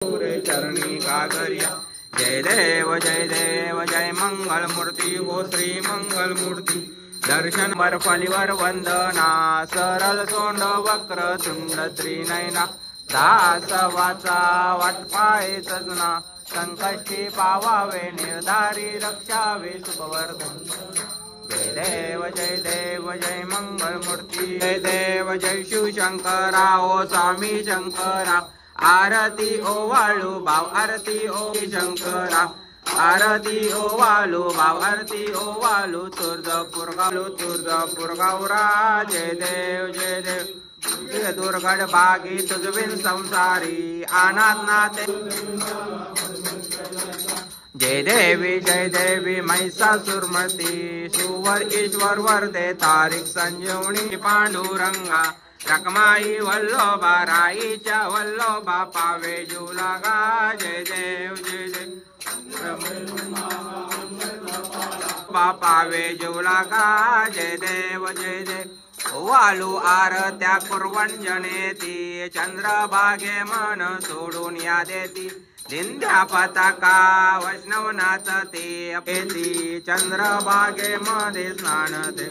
चरणी कागरिया। जय देव जय मंगल मूर्ति हो श्री मंगल मूर्ति। दर्शन वर फलीवर वंदना सरल सोंड वक्र तुंड त्रिनयना। दास वाचा वाटपाय सजना संकष्टी पावावे निर्धारी रक्षावे सुखवर्धन। जय देव जय मंगल मूर्ति। जय देव जय शिव शंकरा ओ स्वामी शंकरा। आरती ओ वाळू भाव आरती ओ शंकरा। आरती ओ वाळू भाव आरती ओ वाळू तुळजापूर गावरा। जय देव दुर्गड बागी तुझविन संसारी अनाथ नाते। जय देवी महिषासुरमर्ती सुवर ईश्वर वरदे तारिक संजीवनी पांडुरंगा। रखमाई वल्लोबा राईच्या वल्लोबा पावे जुलागा। जय देव पावे जुलागा। जय देव वालू आरत्या कुर्वंजनेती चंद्रभागे मन सोडून या देती। दिंड्या पताका वैष्णवनाथ ते अपेती चंद्रभागे मध्ये स्नान ते।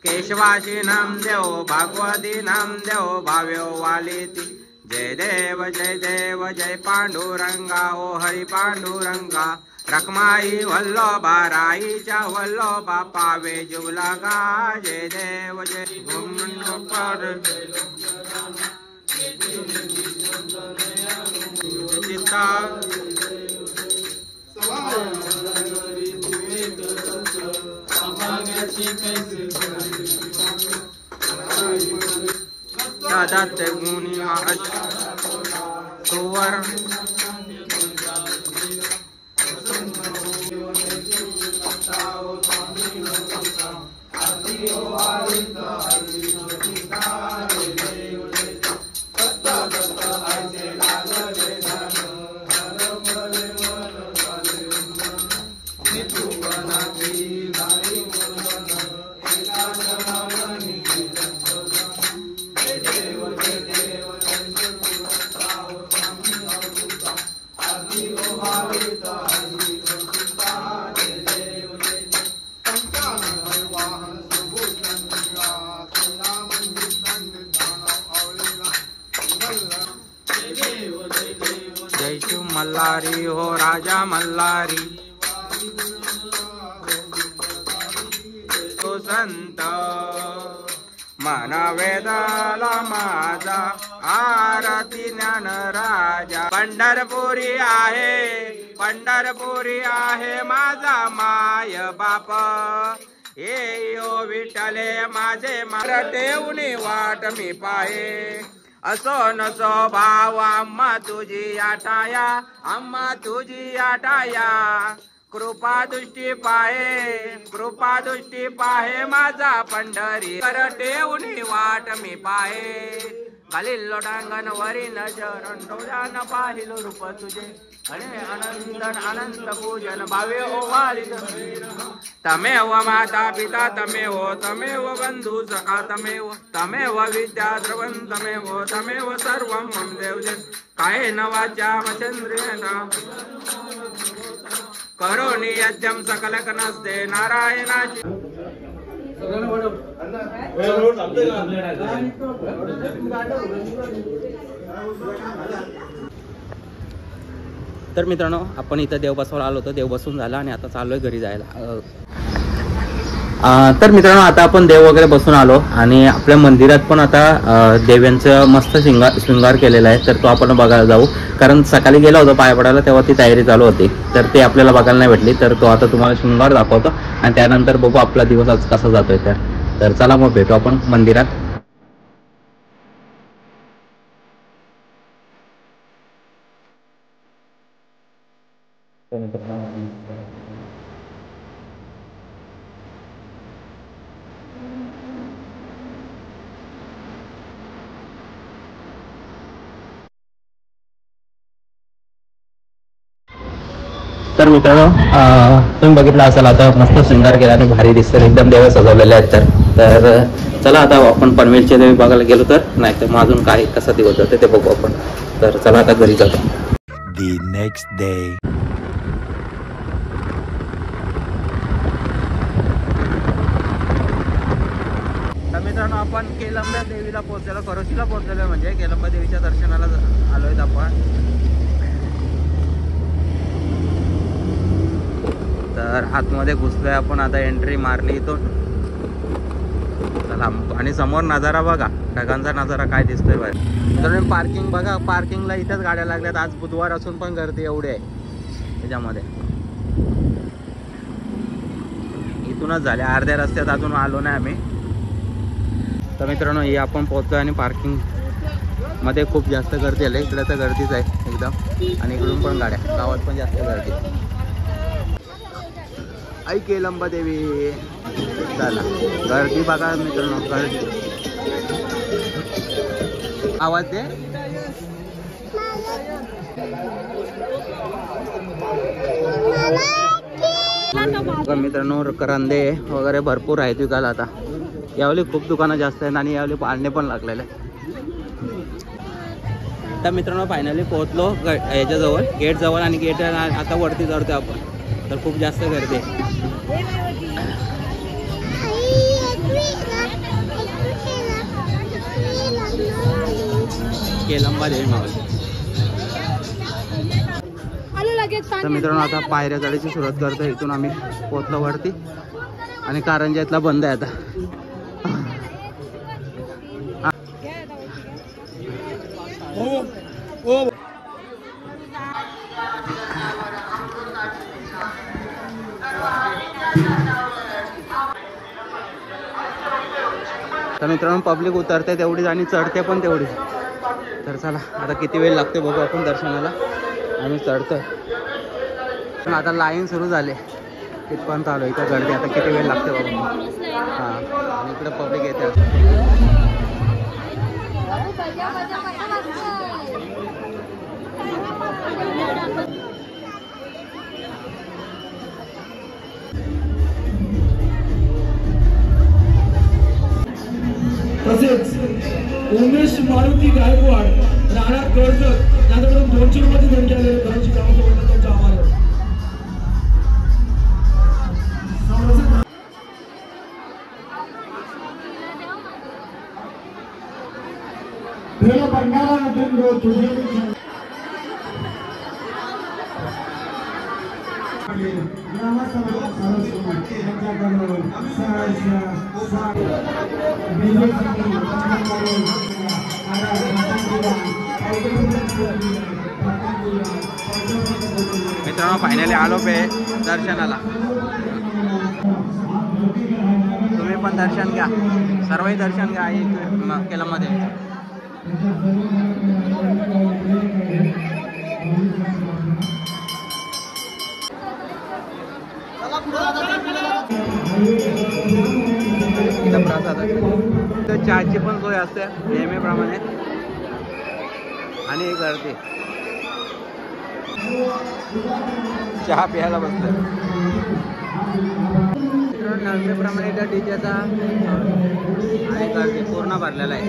केशवाशी नामदेव भागवती नामदेव भाव्यो वालेती। जय देव जय पांडुरंगा ओ हरि पांडुरंगा। रखमाई वल्लोबा राईच्या वल्लोबा पावे जुलागा। जय देव दादा गुणी सुवर मल्हारी हो राजा मल्हारी। तो संत मन वेदाला माझा आरती ज्ञान राजा। पंढरपुरी आहे माझा माय बाप। ये यो विठ्ठले माझे मराठेऊनी वाट मी पाहे। असो नसो भाव आम्हा तुझी आटाया। कृपा दृष्टी पाहे माझा पंढरी। करटेऊनी वाट मी पाहे। खालील लोटांगण वरी नजर डोळ्यान पाहिलो रूप तुझे। अनंत पूजन भावे ओवाळीत। तमेव माता पिता तमेव बंधू सखा तमेव विद्या द्रवण तमेव सर्वं मम देव। कायेन वाचा वचेन्द्रियेण करोमि यज्ञं सकलकनस्ते नारायणाची। तर मित्रांनो आपण इथं देव बसवायला आलो होतो। देव बसून झाला आणि आता चाललोय घरी जायला। तर मित्रांनो आता आपण देव वगैरे बसून आलो आणि आपल्या मंदिरात पण आता देव्यांचं मस्त शृंगार केलेला आहे। तर तो आपण बघायला जाऊ, कारण सकाळी गेला होता पाया पडायला तेव्हा ती तयारी चालू होती। तर ते आपल्याला बघायला नाही भेटली। तर तो आता तुम्हाला शृंगार दाखवतो आणि त्यानंतर बघू आपला दिवस आज कसा जातोय। तर चला मग भेटू आपण मंदिरात। तर मित्रांनो तुम्ही बघितलं असेल आता मस्त शृंगार केला आणि भारी दिसतं एकदम देव सजवलेले आहेत। तर चला आता आपण पनवेलच्या देवी बघायला गेलो तर, नाही तर मग अजून काय कसा दिवस जाते ते बघू आपण. तर चला आता घरी जातो. The next day. तर मित्रांनो आपण केलंबा देवीला पोहोचलेलो, खरोशीला पोहोचलेलो, म्हणजे केलंबा देवीच्या दर्शनाला आलोय आपण. तर आतमध्ये घुसलोय आपण, आता एंट्री मारली इथून. चला, आणि समोर नजारा बघा, ढगांचा नजारा काय दिसतोय बाहेर. तर पार्किंग बघा, पार्किंगला इथेच गाड्या लागल्यात. आज बुधवार असून पण गर्दी एवढी आहे त्याच्यामध्ये. इथूनच झाले, अर्ध्या रस्त्यात अजून आलो नाही आम्ही. तर मित्रांनो हे आपण पोहोचतो आणि पार्किंग मध्ये खूप जास्त गर्दी आली. इकडे तर गर्दीच आहे एकदम, आणि इकडून पण गाड्या, गावात पण जास्त गर्दी. आई केलंबा देवी, चला गर्दी बघा मित्रांनो, गर्दी. आवाज दे. मित्रांनो करंदे वगैरे भरपूर आहेत विकायला. आता यावेळी खूप दुकानं जास्त आहेत आणि यावेळी पाळणे पण लागलेले. तर मित्रांनो फायनली पोहोचलो याच्याजवळ, गेट जवळ, आणि गेट आता वरती चढतो आपण. तर खूप जास्त गर्दी आहे. केलंबा देवी मावली. तर मित्रांनो आता पायऱ्या चढायची सुरुवात करतो. इथून आम्ही पोहोचलो वरती, आणि कारंजातला बंद आहे आता. तर मित्रांनो पब्लिक उतरते तेवढीच आणि चढते पण तेवढीच. तर चला आता किती वेळ लागते बघू आपण दर्शनाला. आम्ही चढतोय पण आता लाईन सुरू झाली, तिथपर्यंत आलो. इथं गर्दी, आता किती वेळ लागते बघू. हां, आणि इकडे पब्लिक येते. तसेच उमेश मारुती गायकवाड, राणा कर्जत यांच्याकडून 200 रुपयाची देणगी आलेली घराची कामासोबत त्यांचा आभार आहे. मित्रांनो फायनली आलो पे दर्शनाला. तुम्ही पण दर्शन घ्या, सर्वही दर्शन घ्या केलंमध्ये. इथं प्रसाद तर चहाची पण सोय असते नेहमीप्रमाणे, आणि गर्दी. चहा प्यायला बसलं. नेहमीप्रमाणे इथं डीजेचा आणि गर्दी पूर्ण भरलेला आहे.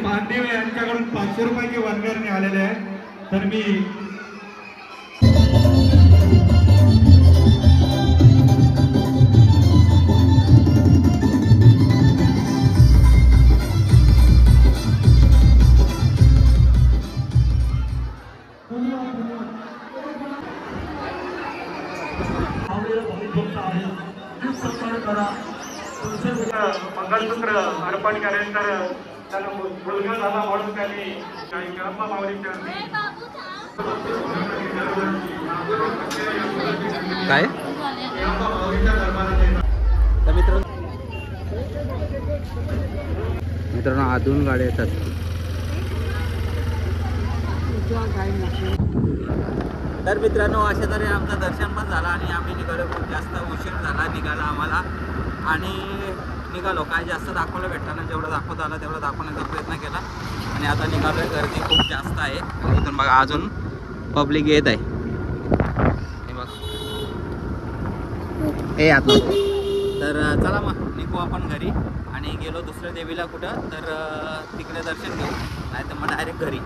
पांडेव यांच्याकडून 500 रुपयाची वनगरणी आलेले आहे. तर मी मंगलसूत्र अर्पण करेल तर त्याला मुलगा झाला म्हणून त्यांनी काही गप्पा मावळीच्या काय तर मित्रांनो अजून गाड्या येतात. तर मित्रांनो अशा तरी आमचं दर्शन पण झालं आणि आम्ही निघालो. खूप जास्त उशीर झाला निघाला आम्हाला, आणि निघालो. काय जास्त दाखवायला भेटलं ना, जेवढं दाखवता आलं तेवढं दाखवण्याचा प्रयत्न केला आणि आता निघालोय. गर्दी खूप जास्त आहे आणि इथून बघा अजून पब्लिक येत आहे. हे बघ हे आता तर चला मग निघू आपण घरी आणि गेलो दुसऱ्या देवीला कुठं तर तिकडे दर्शन घेऊ, नाही तर मग डायरेक्ट घरी.